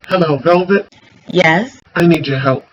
Hello, Velvet. Yes. I need your help.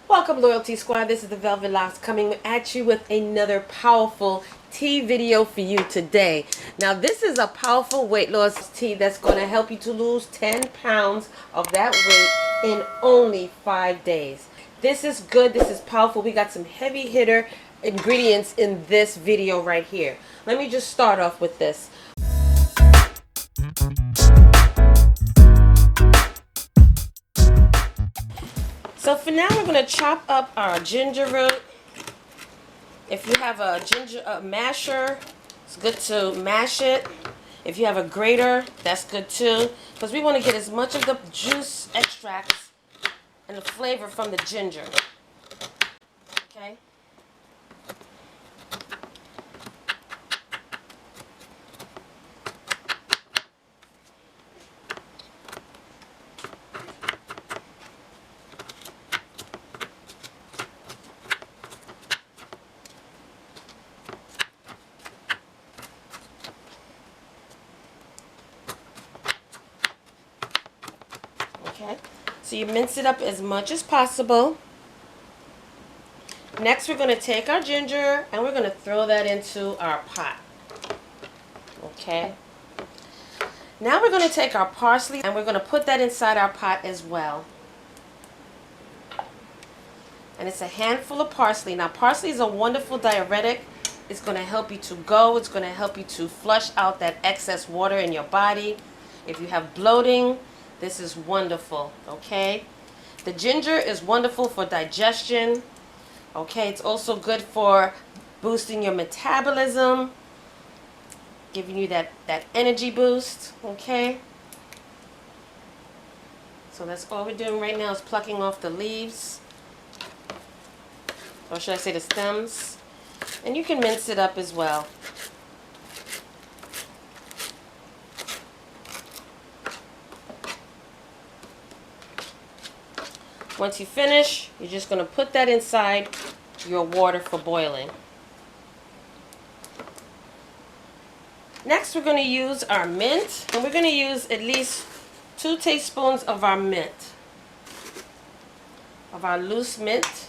Welcome, Loyalty Squad. This is the Velvetlox coming at you with another powerful tea video for you today. Now, this is a powerful weight loss tea that's going to help you to lose 10 pounds of that weight in only 5 days. This is good. This is powerful. We got some heavy hitter ingredients in this video right here. Let me just start off with this. So for now, we're going to chop up our ginger root. If you have a ginger masher, it's good to mash it. If you have a grater, that's good too. Because we want to get as much of the juice extracts and the flavor from the ginger. Okay? Okay, so you mince it up as much as possible. Next, we're going to take our ginger and we're going to throw that into our pot. Okay. Now we're going to take our parsley and we're going to put that inside our pot as well. And it's a handful of parsley. Now, parsley is a wonderful diuretic. It's going to help you to go. It's going to help you to flush out that excess water in your body. If you have bloating, this is wonderful, okay? The ginger is wonderful for digestion, okay? It's also good for boosting your metabolism, giving you that energy boost, okay? So that's all we're doing right now is plucking off the leaves, or should I say the stems? And you can mince it up as well. Once you finish, you're just going to put that inside your water for boiling. Next, we're going to use our mint, and we're going to use at least 2 tablespoons of our mint, of our loose mint.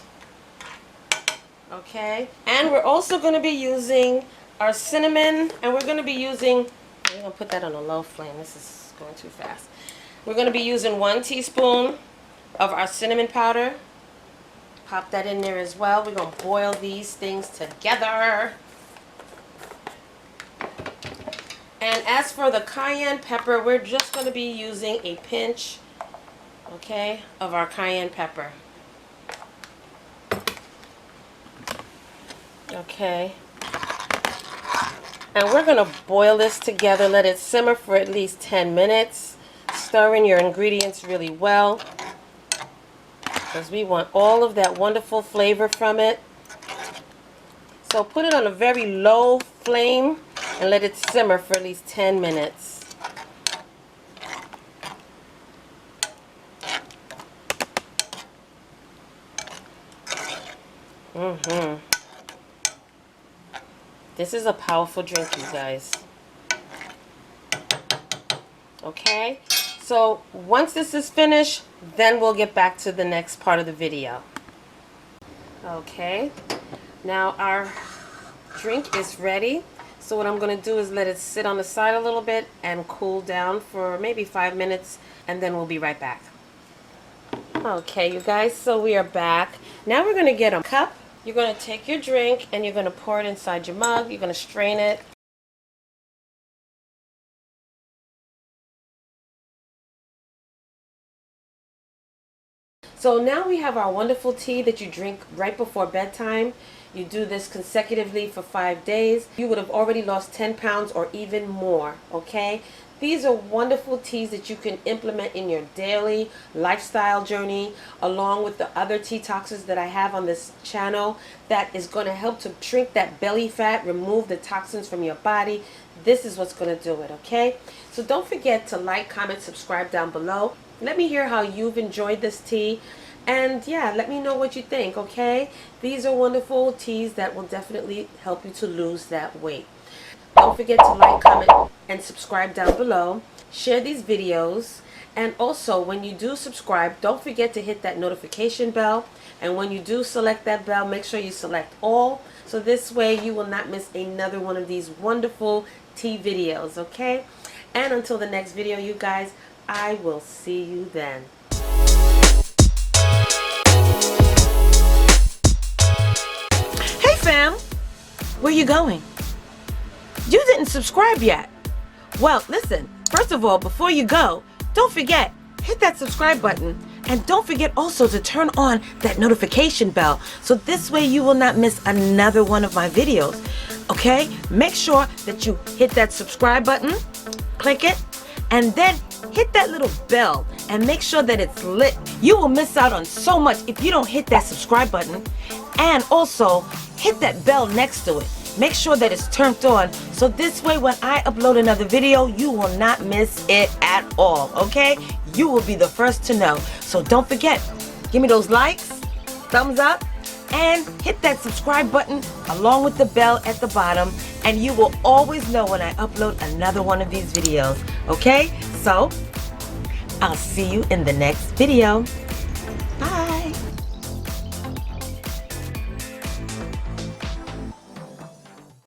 Okay, and we're also going to be using our cinnamon, and we're going to be using, I'm going to put that on a low flame. This is going too fast. We're going to be using 1 teaspoon of our cinnamon powder. Pop that in there as well. We're going to boil these things together. And as for the cayenne pepper, we're just going to be using a pinch, okay, of our cayenne pepper. Okay. And we're going to boil this together. Let it simmer for at least 10 minutes. Stir in your ingredients really well, because we want all of that wonderful flavor from it. So put it on a very low flame and let it simmer for at least 10 minutes. This is a powerful drink, you guys. Okay? So once this is finished, then we'll get back to the next part of the video. Okay, now our drink is ready. So what I'm going to do is let it sit on the side a little bit and cool down for maybe 5 minutes, and then we'll be right back. Okay, you guys, so we are back. Now we're going to get a cup. You're going to take your drink and you're going to pour it inside your mug. You're going to strain it. So now we have our wonderful tea that you drink right before bedtime. You do this consecutively for 5 days. You would have already lost 10 pounds or even more, okay? These are wonderful teas that you can implement in your daily lifestyle journey, along with the other tea toxins that I have on this channel that is going to help to shrink that belly fat, remove the toxins from your body. This is what's going to do it, okay? So don't forget to like, comment, subscribe down below. Let me hear how you've enjoyed this tea. And yeah, let me know what you think, okay? These are wonderful teas that will definitely help you to lose that weight. Don't forget to like, comment, and subscribe down below. Share these videos. And also, when you do subscribe, don't forget to hit that notification bell. And when you do select that bell, make sure you select all. So this way you will not miss another one of these wonderful tea videos, okay? And until the next video, you guys, I will see you then. Hey fam, where you going? You didn't subscribe yet. Well, listen, first of all, before you go, don't forget, hit that subscribe button, and don't forget also to turn on that notification bell, so this way you will not miss another one of my videos, okay? Make sure that you hit that subscribe button, click it, and then hit that little bell and make sure that it's lit. You will miss out on so much if you don't hit that subscribe button, and also hit that bell next to it. Make sure that it's turned on, so this way when I upload another video, you will not miss it at all, okay? You will be the first to know. So don't forget, give me those likes, thumbs up, and hit that subscribe button along with the bell at the bottom, and you will always know when I upload another one of these videos, okay? So I'll see you in the next video.